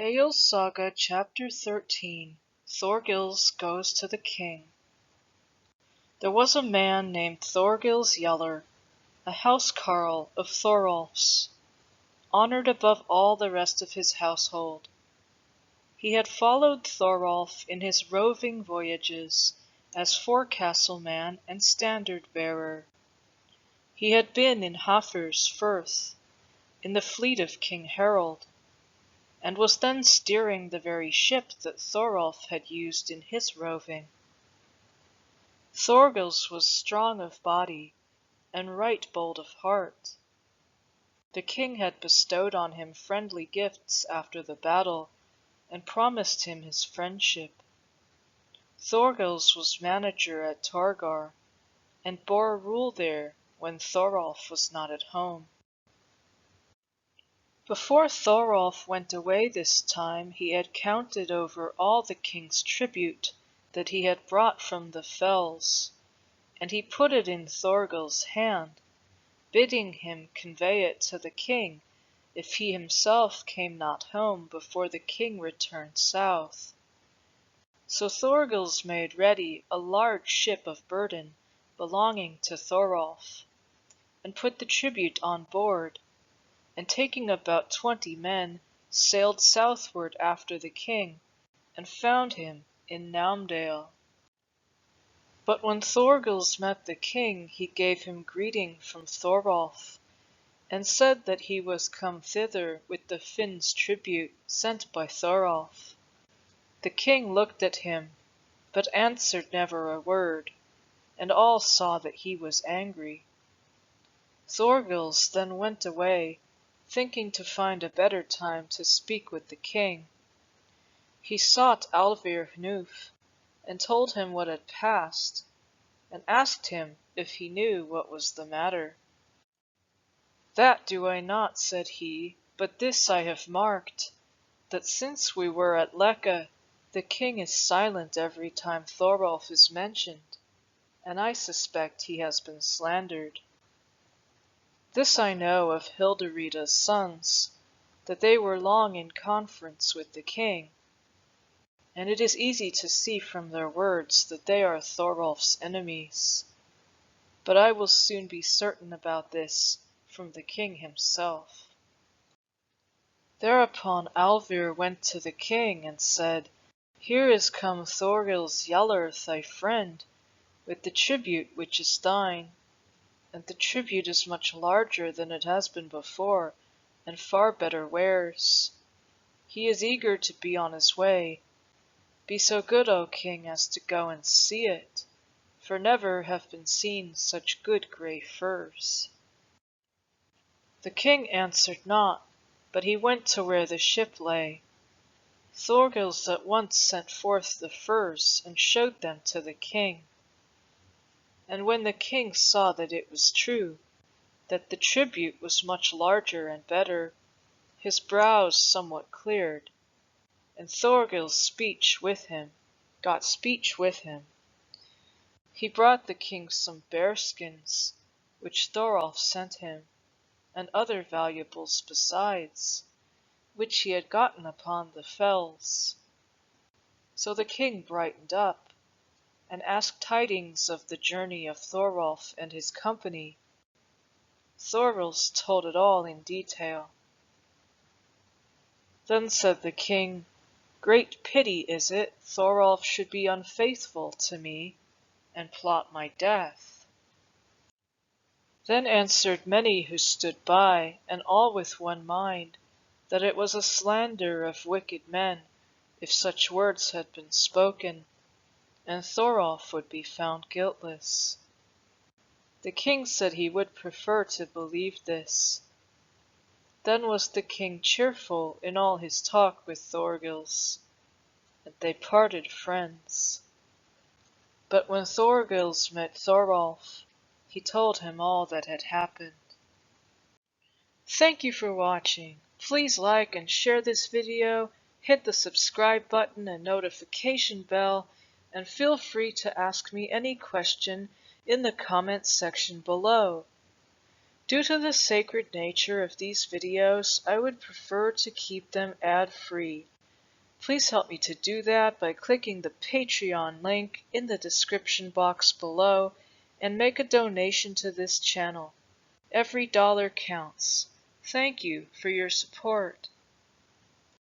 Egil Saga Chapter 13 Thorgils Goes to the King. There was a man named Thorgils Yeller, a housecarl of Thorolf's, honored above all the rest of his household. He had followed Thorolf in his roving voyages as forecastle man and standard bearer. He had been in Hafr's Firth, in the fleet of King Harald, and was then steering the very ship that Thorolf had used in his roving. Thorgils was strong of body and right bold of heart. The king had bestowed on him friendly gifts after the battle, and promised him his friendship. Thorgils was manager at Torgar, and bore rule there when Thorolf was not at home. Before Thorolf went away this time, he had counted over all the king's tribute that he had brought from the fells, and he put it in Thorgils' hand, bidding him convey it to the king if he himself came not home before the king returned south. So Thorgils made ready a large ship of burden belonging to Thorolf, and put the tribute on board, and taking about 20 men, sailed southward after the king, and found him in Naumdale. But when Thorgils met the king, he gave him greeting from Thorolf, and said that he was come thither with the Finn's tribute sent by Thorolf. The king looked at him, but answered never a word, and all saw that he was angry. Thorgils then went away, thinking to find a better time to speak with the king. He sought Alvir Hnuf, and told him what had passed, and asked him if he knew what was the matter. "That do I not," said he, "but this I have marked, that since we were at Leka, the king is silent every time Thorolf is mentioned, and I suspect he has been slandered. This I know of Hildereda's sons, that they were long in conference with the king, and it is easy to see from their words that they are Thorolf's enemies. But I will soon be certain about this from the king himself." Thereupon Alvir went to the king and said, "Here is come Thorgils Yeller, thy friend, with the tribute which is thine. And the tribute is much larger than it has been before, and far better wares. He is eager to be on his way. Be so good, O king, as to go and see it, for never have been seen such good grey furs." The king answered not, but he went to where the ship lay. Thorgils at once sent forth the furs and showed them to the king. And when the king saw that it was true, that the tribute was much larger and better, his brows somewhat cleared, and Thorgils got speech with him. He brought the king some bearskins, which Thorolf sent him, and other valuables besides, which he had gotten upon the fells. So the king brightened up, and asked tidings of the journey of Thorolf and his company. Thorgils told it all in detail. Then said the king, "Great pity is it Thorolf should be unfaithful to me, and plot my death." Then answered many who stood by, and all with one mind, that it was a slander of wicked men if such words had been spoken, and Thorolf would be found guiltless. The king said he would prefer to believe this. Then was the king cheerful in all his talk with Thorgils, and they parted friends. But when Thorgils met Thorolf, he told him all that had happened. Thank you for watching. Please like and share this video, hit the subscribe button and notification bell, and feel free to ask me any question in the comments section below. Due to the sacred nature of these videos, I would prefer to keep them ad-free. Please help me to do that by clicking the Patreon link in the description box below and make a donation to this channel. Every dollar counts. Thank you for your support.